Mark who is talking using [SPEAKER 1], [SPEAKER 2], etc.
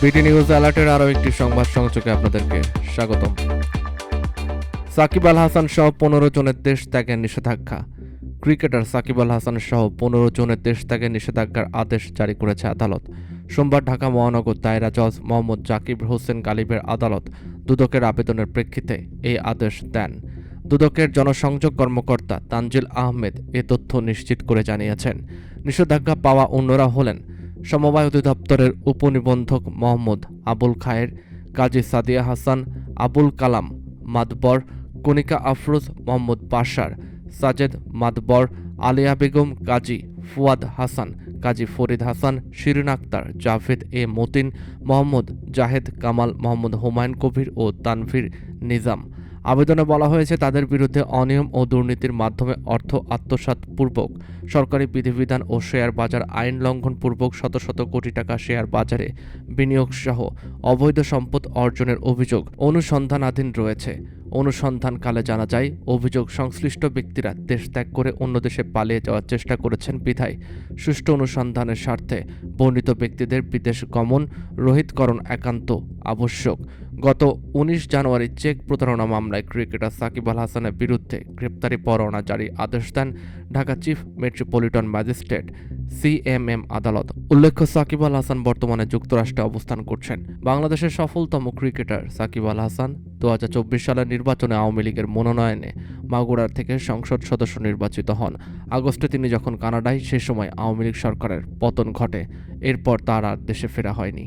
[SPEAKER 1] BD news অ্যালার্টের আরও একটি সংবাদ সংযোগে আপনাদেরকে স্বাগতম। সাকিব আল হাসান সহ ১৫ জনের দেশ ত্যাগের নিষেধাজ্ঞা। ক্রিকেটার সাকিব আল হাসান সহ ১৫ জনের দেশ ত্যাগের নিষেধাজ্ঞার আদেশ জারি করেছে আদালত। সোমবার ঢাকা মহানগর দায়রা জজ মোহাম্মদ জাকির হোসেন গালিবের আদালত দুদকের আবেদনের প্রেক্ষিতে এই আদেশ দেন। দুদকের জনসংযোগ কর্মকর্তা তানজিল আহমেদ এ তথ্য নিশ্চিত করে জানিয়েছেন, নিষেধাজ্ঞা পাওয়া অন্যরা হলেন সমবায় অধিদপ্তরের উপনিবন্ধক মোহাম্মদ আবুল খায়ের, কাজী সাদিয়া হাসান, আবুল কালাম মাদবর, কণিকা আফরোজ, মোহাম্মদ বাশার, সাজেদ মাদবর, আলিয়া বেগম, কাজী ফুয়াদ হাসান, কাজী ফরিদ হাসান, শিরিন আক্তার, জাভেদ এ মতিন, মোহাম্মদ জাহেদ কামাল, মোহাম্মদ হুমায়ুন কবির ও তানভীর নিজাম। আবেদনে বলা হয়েছে তাদের বিরুদ্ধে অনিয়ম ও দুর্নীতির মাধ্যমে অর্থ আত্মসাৎপূর্বক, সরকারি বিধিবিধান ও শেয়ার বাজার আইন লঙ্ঘনপূর্বক শত শত কোটি টাকা শেয়ার বাজারে বিনিয়োগ সহ অবৈধ সম্পদ অর্জনের অভিযোগ অনুসন্ধানাধীন রয়েছে। অনুসন্ধানকালে জানা যায়, অভিযোগ সংশ্লিষ্ট ব্যক্তিরা দেশ ত্যাগ করে অন্য দেশে পালিয়ে যাওয়ার চেষ্টা করেছেন বিধায় সুষ্ঠু অনুসন্ধানের স্বার্থে বর্ণিত ব্যক্তিদের বিদেশ গমন রহিতকরণ একান্ত আবশ্যক। গত ১৯ জানুয়ারি চেক প্রতারণা মামলায় ক্রিকেটার সাকিব আল হাসানের বিরুদ্ধে গ্রেপ্তারি পরোয়ানা জারির আদেশ দেন Dhaka chief metropolitan magistrate CMM আদালত। উল্লেখ্য, সাকিব আল হাসান বর্তমানে যুক্তরাষ্ট্রে অবস্থান করছেন। বাংলাদেশের সফলতম ক্রিকেটার সাকিব আল হাসান ২০২৪ সালের নির্বাচনে আওয়ামী লীগের মনোনয়নে মাগুরার থেকে সংসদ সদস্য নির্বাচিত হন। আগস্টে তিনি যখন কানাডায়, সে সময় আওয়ামী লীগ সরকারের পতন ঘটে। এরপর তার আর দেশে ফেরা হয়নি।